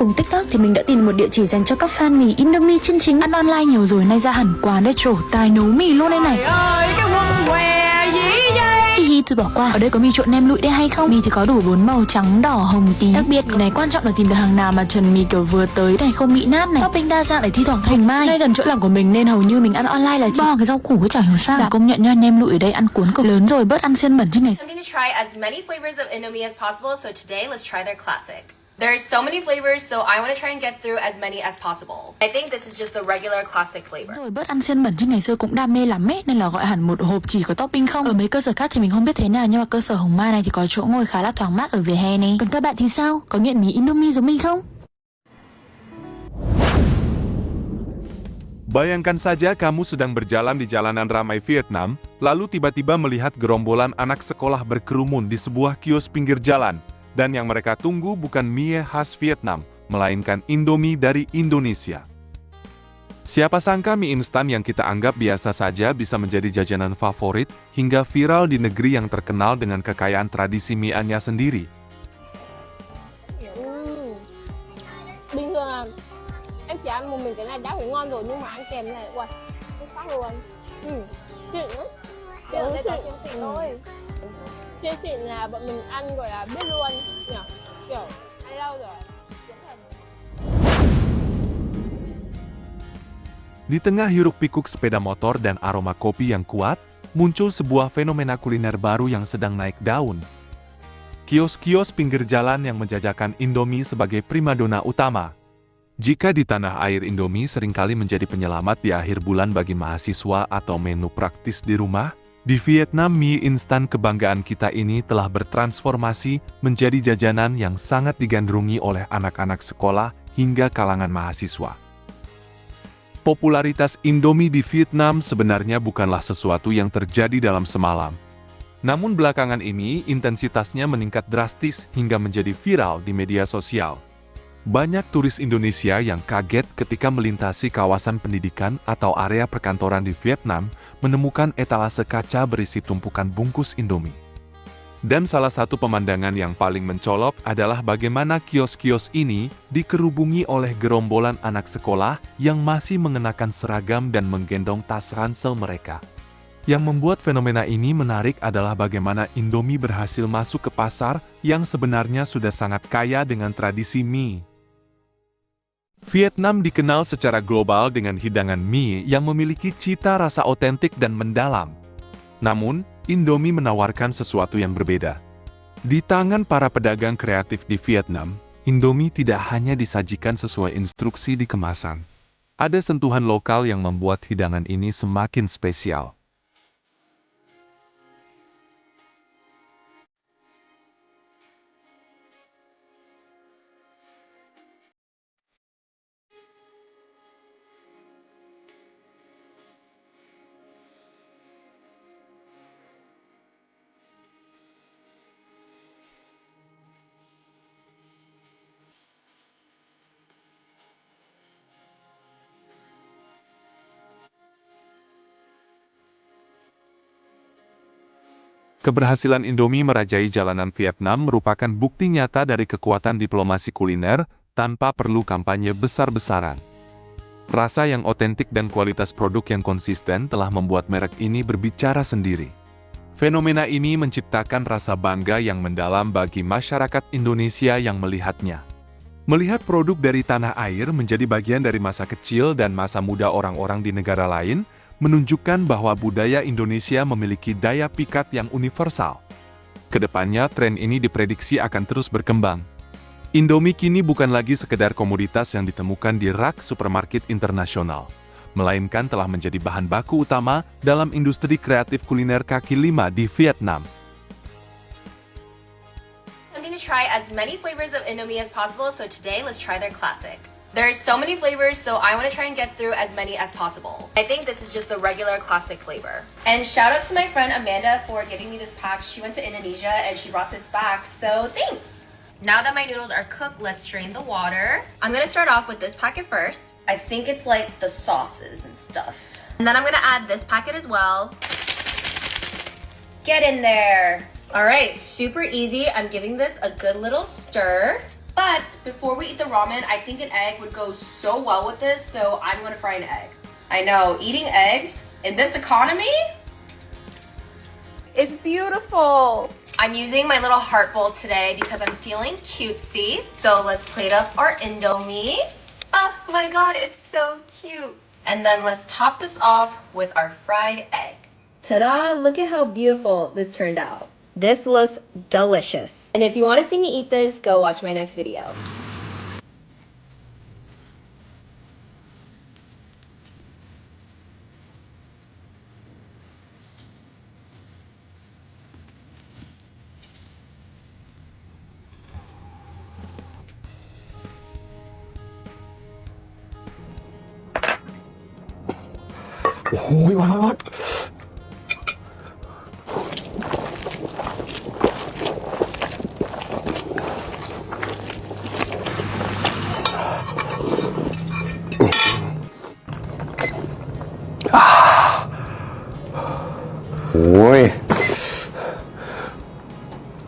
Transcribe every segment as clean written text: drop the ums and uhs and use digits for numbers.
cùng TikTok thì mình đã tìm một địa chỉ dành cho các fan mì Indomie chân chính. Ăn online nhiều rồi, nay ra hẳn quán retro, tài nấu mì luôn đây này. Trời ơi, cái quân què gì vậy? Hi hi, tôi bỏ qua. Ở đây có mì trộn nem lụi đây hay không? Mì thì có đủ 4 màu trắng, đỏ, hồng, tím. Đặc biệt cái này quan trọng là tìm được hàng nào mà trần mì kiểu vừa tới này, không bị nát này. Topping đa dạng để thi thoảng thay mai. Đây gần chỗ làm của mình nên hầu như mình ăn online là chỉ bo cái rau củ với chả hiểu sao. Dạ công nhận nha, nem lụi ở đây ăn cuốn cực. Lớn rồi bớt ăn xiên bẩn chứ này. I'm going to try as many flavors of Indomie as possible, so today let's try their classic. There's so many flavors, so I want to try and get through as many as possible. I think this is just the regular classic flavor. Rồi bớt ăn xiên bẩn chứ ngày xưa cũng đam mê lắm ấy, nên là gọi hẳn một hộp chỉ có topping không. Ở mấy cơ sở khác thì mình không biết thế nào, nhưng mà cơ sở Hồng Mai này thì có chỗ ngồi khá là thoáng mát ở vỉa hè này. Còn các bạn thì sao? Có nghiện mì Indomie giống mình không? Bayangkan saja kamu sedang berjalan di jalanan ramai Vietnam, lalu tiba-tiba melihat gerombolan anak sekolah berkerumun di sebuah kios pinggir jalan. Dan yang mereka tunggu bukan mie khas Vietnam, melainkan Indomie dari Indonesia. Siapa sangka mie instan yang kita anggap biasa saja bisa menjadi jajanan favorit hingga viral di negeri yang terkenal dengan kekayaan tradisi mie-nya sendiri. Bình thường là em chỉ ăn một mình cái này đã phải ngon rồi, nhưng mà ăn kèm này, uầy, xuất sắc luôn. Xịn lắm. Xịn thôi. Siêu xịn là bọn mình ăn gọi là biết luôn nhỉ, kiểu ăn lâu rồi. Di tengah hiruk-pikuk sepeda motor dan aroma kopi yang kuat, muncul sebuah fenomena kuliner baru yang sedang naik daun. Kios-kios pinggir jalan yang menjajakan Indomie sebagai primadona utama. Jika di tanah air Indomie seringkali menjadi penyelamat di akhir bulan bagi mahasiswa atau menu praktis di rumah, di Vietnam mie instan kebanggaan kita ini telah bertransformasi menjadi jajanan yang sangat digandrungi oleh anak-anak sekolah hingga kalangan mahasiswa. Popularitas Indomie di Vietnam sebenarnya bukanlah sesuatu yang terjadi dalam semalam. Namun belakangan ini intensitasnya meningkat drastis hingga menjadi viral di media sosial. Banyak turis Indonesia yang kaget ketika melintasi kawasan pendidikan atau area perkantoran di Vietnam menemukan etalase kaca berisi tumpukan bungkus Indomie. Dan salah satu pemandangan yang paling mencolok adalah bagaimana kios-kios ini dikerubungi oleh gerombolan anak sekolah yang masih mengenakan seragam dan menggendong tas ransel mereka. Yang membuat fenomena ini menarik adalah bagaimana Indomie berhasil masuk ke pasar yang sebenarnya sudah sangat kaya dengan tradisi mie. Vietnam dikenal secara global dengan hidangan mie yang memiliki cita rasa otentik dan mendalam. Namun, Indomie menawarkan sesuatu yang berbeda. Di tangan para pedagang kreatif di Vietnam, Indomie tidak hanya disajikan sesuai instruksi di kemasan. Ada sentuhan lokal yang membuat hidangan ini semakin spesial. Keberhasilan Indomie merajai jalanan Vietnam merupakan bukti nyata dari kekuatan diplomasi kuliner tanpa perlu kampanye besar-besaran. Rasa yang otentik dan kualitas produk yang konsisten telah membuat merek ini berbicara sendiri. Fenomena ini menciptakan rasa bangga yang mendalam bagi masyarakat Indonesia yang melihatnya. Melihat produk dari tanah air menjadi bagian dari masa kecil dan masa muda orang-orang di negara lain, menunjukkan bahwa budaya Indonesia memiliki daya pikat yang universal. Kedepannya, tren ini diprediksi akan terus berkembang. Indomie kini bukan lagi sekedar komoditas yang ditemukan di rak supermarket internasional, melainkan telah menjadi bahan baku utama dalam industri kreatif kuliner kaki lima di Vietnam. I'm going to try as many flavors of Indomie as possible, so today let's try their classic. There's so many flavors, so I want to try and get through as many as possible. I think this is just the regular classic flavor. And shout out to my friend Amanda for giving me this pack. She went to Indonesia and she brought this back, so thanks! Now that my noodles are cooked, let's strain the water. I'm gonna start off with this packet first. I think it's like the sauces and stuff. And then I'm gonna add this packet as well. Get in there! Alright, super easy. I'm giving this a good little stir. But before we eat the ramen, I think an egg would go so well with this, so I'm gonna fry an egg. I know, eating eggs in this economy? It's beautiful. I'm using my little heart bowl today because I'm feeling cutesy. So let's plate up our Indomie. Oh my god, it's so cute. And then let's top this off with our fried egg. Ta-da! Look at how beautiful this turned out. This looks delicious. And if you want to see me eat this, go watch my next video. Ôi what? Ôi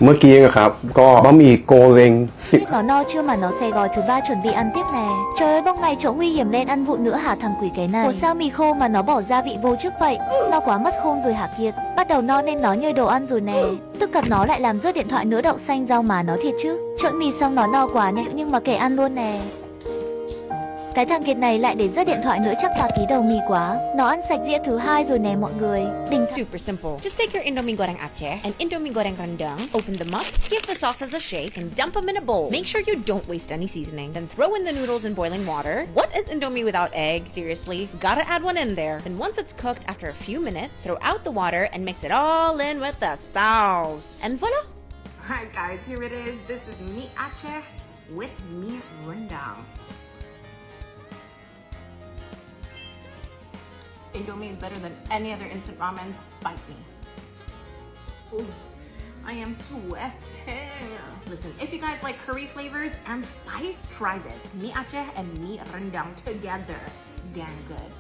เมื่อกี้นะครับก็บะหมี่โกเล้ง Biết nó no chưa mà nó xè gỏi thứ ba chuẩn bị ăn tiếp nè. Trời ơi bông này chỗ nguy hiểm lên ăn vụn nữa hả thằng quỷ cái này. Ủa sao mì khô mà nó bỏ gia vị vô trước vậy? No quá mất khôn rồi hả Kiệt. Bắt đầu no nên nó nhơi đồ ăn rồi nè. Tức cật nó lại làm rớt điện thoại nữa đậu xanh rau mà nó thiệt chứ. Trộn mì xong nó no quá nhịu nhưng mà kể ăn luôn nè. Cái thằng Kiệt này lại để rớt điện thoại nữa chắc là ký đầu mì quá. Nó ăn sạch dĩa thứ hai rồi nè mọi người. Đỉnh. Super simple. Just take your Indomie goreng Aceh and Indomie goreng rendang, open them up, give the sauces a shake, and dump them in a bowl. Make sure you don't waste any seasoning. Then throw in the noodles in boiling water. What is Indomie without egg? Seriously? Gotta add one in there. Then once it's cooked, after a few minutes, throw out the water and mix it all in with the sauce. And voila! Alright guys, here it is. This is mi Aceh with mi rendang. Indomie is better than any other instant ramens. Bite me. Ooh, I am sweating. Listen, if you guys like curry flavors and spice, try this. Mi Aceh and mi rendang together. Damn good.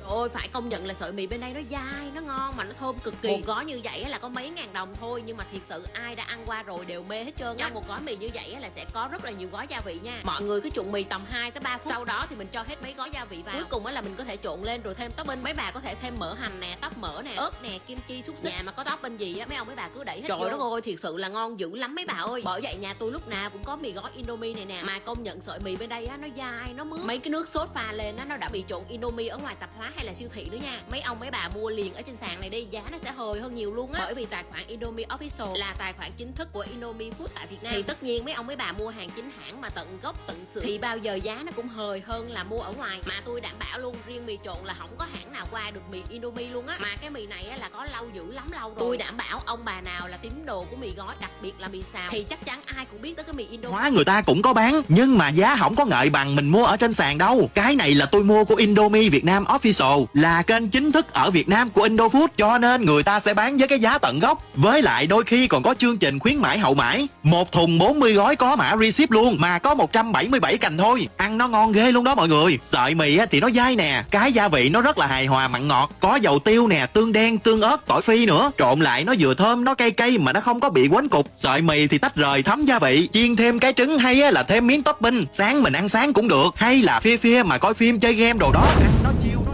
Ôi phải công nhận là sợi mì bên đây nó dai, nó ngon mà nó thơm cực kỳ. Một gói như vậy là có mấy ngàn đồng thôi, nhưng mà thiệt sự ai đã ăn qua rồi đều mê hết trơn. Trong một gói mì như vậy là sẽ có rất là nhiều gói gia vị nha. Mọi người cứ trộn mì tầm 2 tới 3 phút. Sau đó thì mình cho hết mấy gói gia vị vào. Cuối cùng là mình có thể trộn lên rồi thêm topping. Mấy bà có thể thêm mỡ hành nè, tóp mỡ nè, ớt nè, kim chi, xúc xích. Nhà mà có topping gì á mấy ông mấy bà cứ đẩy hết. Trời đất ơi, thiệt sự là ngon dữ lắm mấy bà ơi. Bởi vậy nhà tôi lúc nào cũng có mì gói Indomie này nè. Mà công nhận sợi mì bên đây á nó dai, nó mướt. Mấy cái nước sốt pha lên á nó đã bị trộn Indomie ở ngoài tạp hóa hay là siêu thị nữa nha. Mấy ông mấy bà mua liền ở trên sàn này đi, giá nó sẽ hời hơn nhiều luôn á. Bởi vì tài khoản Indomie Official là tài khoản chính thức của Indomie Food tại Việt Nam. Thì tất nhiên mấy ông mấy bà mua hàng chính hãng mà tận gốc tận xưởng thì bao giờ giá nó cũng hời hơn là mua ở ngoài. Mà tôi đảm bảo luôn, riêng mì trộn là không có hãng nào qua được mì Indomie luôn á. Mà cái mì này á là có lâu dữ lắm lâu rồi. Tôi đảm bảo ông bà nào là tín đồ của mì gói, đặc biệt là mì xào, thì chắc chắn ai cũng biết tới cái mì Indomie. Hóa người ta cũng có bán, nhưng mà giá không có ngợi bằng mình mua ở trên sàn đâu. Cái này là tôi mua của Indomie Việt Nam Official, là kênh chính thức ở Việt Nam của Indofood, cho nên người ta sẽ bán với cái giá tận gốc. Với lại đôi khi còn có chương trình khuyến mãi hậu mãi. Một thùng 40 gói có mã receipt luôn, mà có 177 cành thôi. Ăn nó ngon ghê luôn đó mọi người. Sợi mì thì nó dai nè, cái gia vị nó rất là hài hòa mặn ngọt. Có dầu tiêu nè, tương đen, tương ớt, tỏi phi nữa. Trộn lại nó vừa thơm, nó cay cay mà nó không có bị quánh cục. Sợi mì thì tách rời thấm gia vị. Chiên thêm cái trứng hay là thêm miếng topping. Sáng mình ăn sáng cũng được, hay là phia mà coi phim chơi game đồ đó. Ăn nó chiêu nó.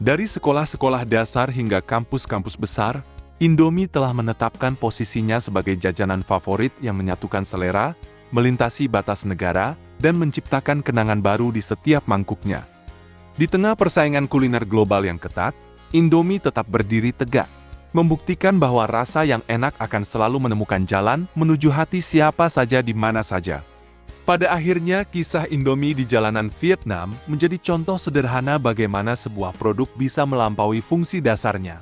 Dari sekolah-sekolah dasar hingga kampus-kampus besar, Indomie telah menetapkan posisinya sebagai jajanan favorit yang menyatukan selera, melintasi batas negara, dan menciptakan kenangan baru di setiap mangkuknya. Di tengah persaingan kuliner global yang ketat, Indomie tetap berdiri tegak, membuktikan bahwa rasa yang enak akan selalu menemukan jalan menuju hati siapa saja di mana saja. Pada akhirnya, kisah Indomie di jalanan Vietnam menjadi contoh sederhana bagaimana sebuah produk bisa melampaui fungsi dasarnya.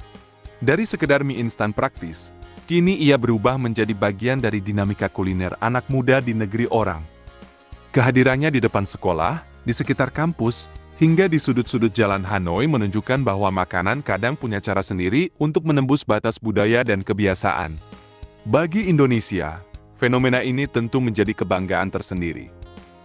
Dari sekedar mie instan praktis, kini ia berubah menjadi bagian dari dinamika kuliner anak muda di negeri orang. Kehadirannya di depan sekolah, di sekitar kampus, hingga di sudut-sudut jalan Hanoi menunjukkan bahwa makanan kadang punya cara sendiri untuk menembus batas budaya dan kebiasaan. Bagi Indonesia, fenomena ini tentu menjadi kebanggaan tersendiri.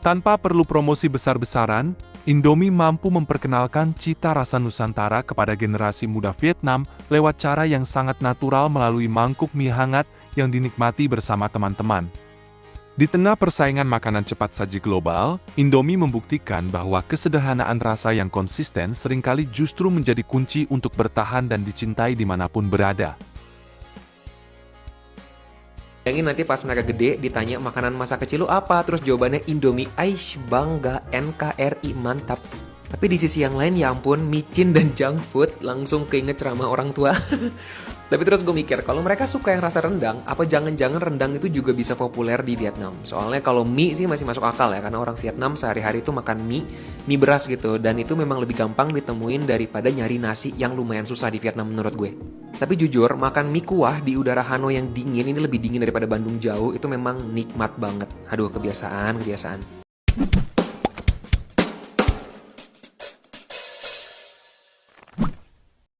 Tanpa perlu promosi besar-besaran, Indomie mampu memperkenalkan cita rasa Nusantara kepada generasi muda Vietnam lewat cara yang sangat natural melalui mangkuk mie hangat yang dinikmati bersama teman-teman. Di tengah persaingan makanan cepat saji global, Indomie membuktikan bahwa kesederhanaan rasa yang konsisten seringkali justru menjadi kunci untuk bertahan dan dicintai dimanapun berada. Bayangin nanti pas mereka gede ditanya makanan masa kecil lu apa, terus jawabannya Indomie, aish bangga, NKRI mantap. Tapi di sisi yang lain ya ampun, micin dan junk food langsung keinget ceramah orang tua. Tapi terus gue mikir, kalau mereka suka yang rasa rendang, apa jangan-jangan rendang itu juga bisa populer di Vietnam? Soalnya kalau mie sih masih masuk akal ya, karena orang Vietnam sehari-hari itu makan mie beras gitu, dan itu memang lebih gampang ditemuin daripada nyari nasi yang lumayan susah di Vietnam menurut gue. Tapi jujur, makan mie kuah di udara Hanoi yang dingin, ini lebih dingin daripada Bandung jauh, itu memang nikmat banget. Aduh, kebiasaan.